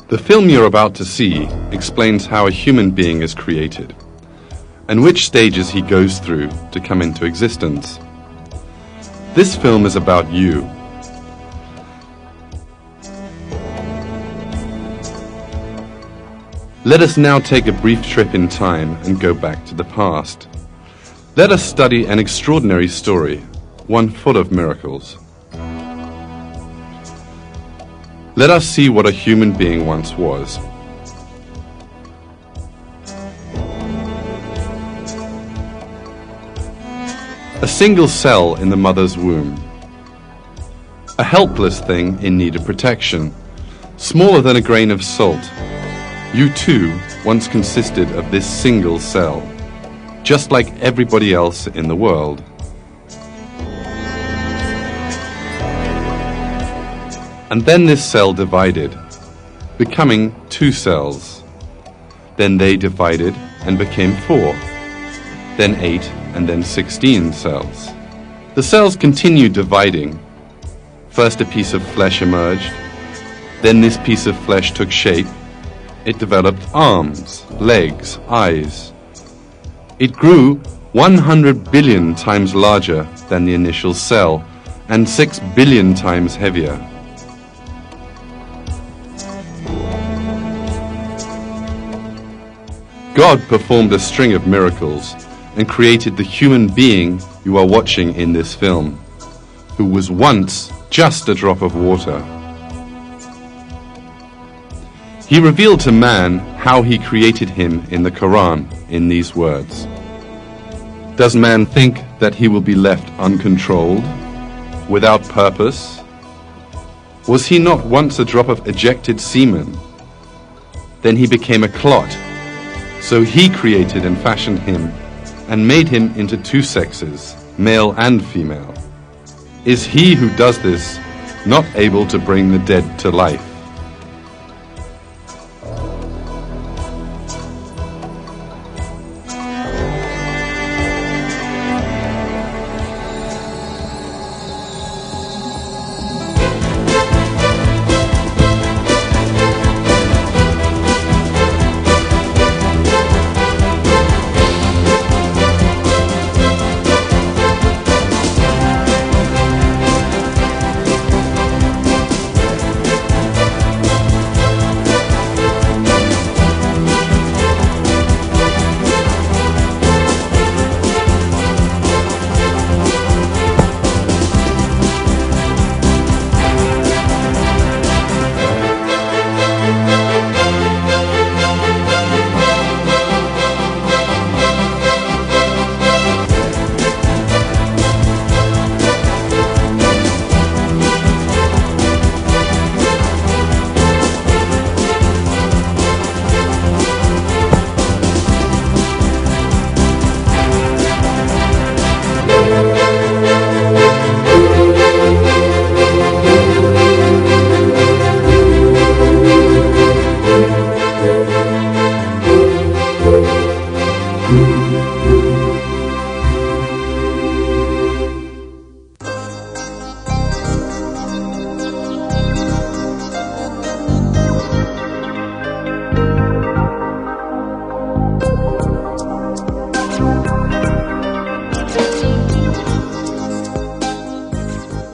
The film you're about to see explains how a human being is created and which stages he goes through to come into existence. This film is about you. Let us now take a brief trip in time and go back to the past. Let us study an extraordinary story, one full of miracles. Let us see what a human being once was. A single cell in the mother's womb. A helpless thing in need of protection, smaller than a grain of salt. You too once consisted of this single cell, just like everybody else in the world. And then this cell divided, becoming 2 cells. Then they divided and became 4, then 8, and then 16 cells. The cells continued dividing. First a piece of flesh emerged, then this piece of flesh took shape. It developed arms, legs, eyes. It grew 100 billion times larger than the initial cell and 6 billion times heavier. God performed a string of miracles and created the human being you are watching in this film, who was once just a drop of water. He revealed to man how he created him in the Quran in these words. Does man think that he will be left uncontrolled, without purpose? Was he not once a drop of ejected semen? Then he became a clot. So he created and fashioned him and made him into 2 sexes, male and female. Is he who does this not able to bring the dead to life?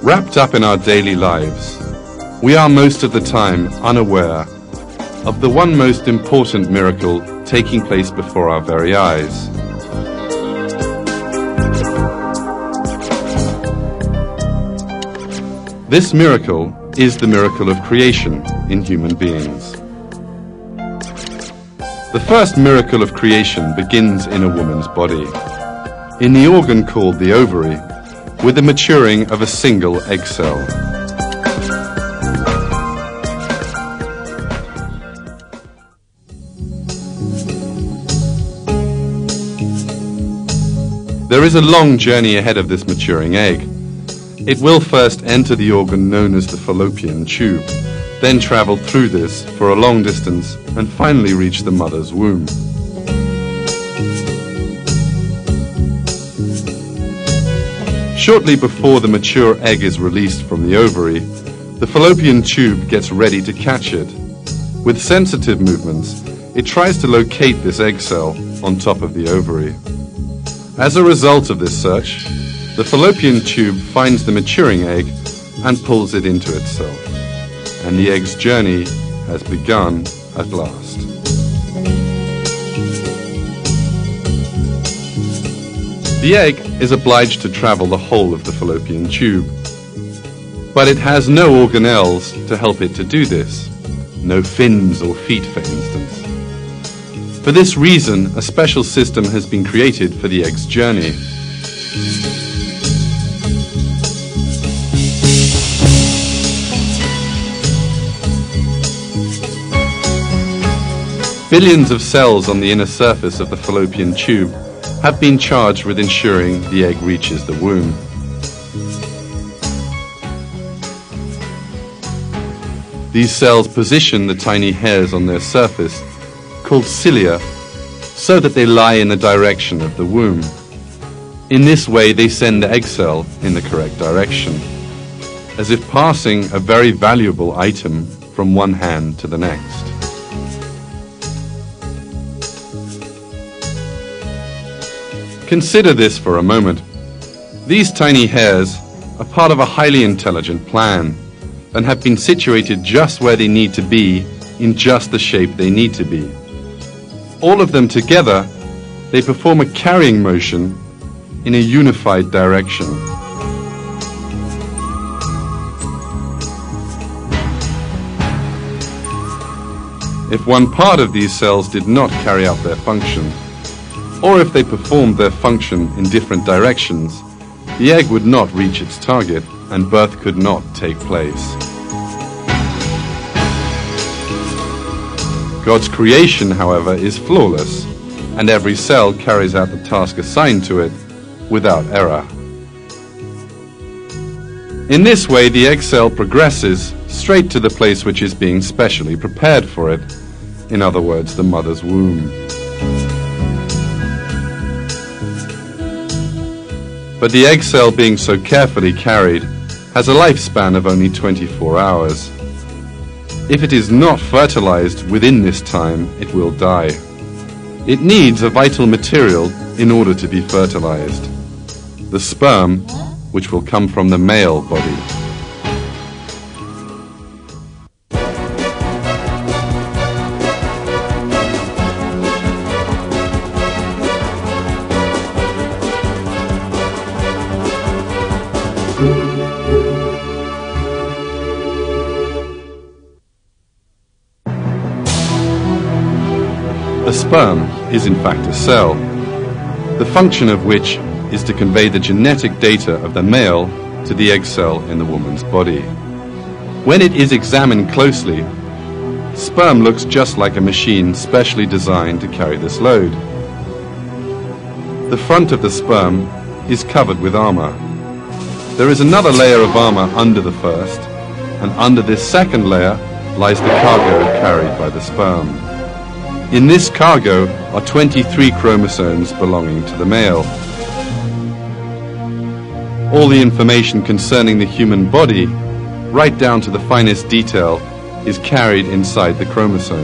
Wrapped up in our daily lives, we are most of the time unaware of the one most important miracle taking place before our very eyes. This miracle is the miracle of creation in human beings. The first miracle of creation begins in a woman's body, in the organ called the ovary, with the maturing of a single egg cell. There is a long journey ahead of this maturing egg. It will first enter the organ known as the fallopian tube, then travel through this for a long distance and finally reach the mother's womb. Shortly before the mature egg is released from the ovary, the fallopian tube gets ready to catch it. With sensitive movements, it tries to locate this egg cell on top of the ovary. As a result of this search, the fallopian tube finds the maturing egg and pulls it into itself, and the egg's journey has begun at last. The egg is obliged to travel the whole of the fallopian tube, but it has no organelles to help it to do this, no fins or feet, for instance. For this reason, a special system has been created for the egg's journey. Billions of cells on the inner surface of the fallopian tube have been charged with ensuring the egg reaches the womb. These cells position the tiny hairs on their surface, called cilia, so that they lie in the direction of the womb. In this way, they send the egg cell in the correct direction, as if passing a very valuable item from one hand to the next. Consider this for a moment. These tiny hairs are part of a highly intelligent plan and have been situated just where they need to be, in just the shape they need to be. All of them together, they perform a carrying motion in a unified direction. If one part of these cells did not carry out their function, or if they performed their function in different directions, the egg would not reach its target and birth could not take place. God's creation, however, is flawless, and every cell carries out the task assigned to it without error. In this way, the egg cell progresses straight to the place which is being specially prepared for it, in other words, the mother's womb. But the egg cell, being so carefully carried, has a lifespan of only 24 hours. If it is not fertilized within this time, it will die. It needs a vital material in order to be fertilized: the sperm, which will come from the male body. A sperm is in fact a cell, the function of which is to convey the genetic data of the male to the egg cell in the woman's body. When it is examined closely, sperm looks just like a machine specially designed to carry this load. The front of the sperm is covered with armor. There is another layer of armor under the first, and under this second layer lies the cargo carried by the sperm. In this cargo are 23 chromosomes belonging to the male. All the information concerning the human body, right down to the finest detail, is carried inside the chromosome.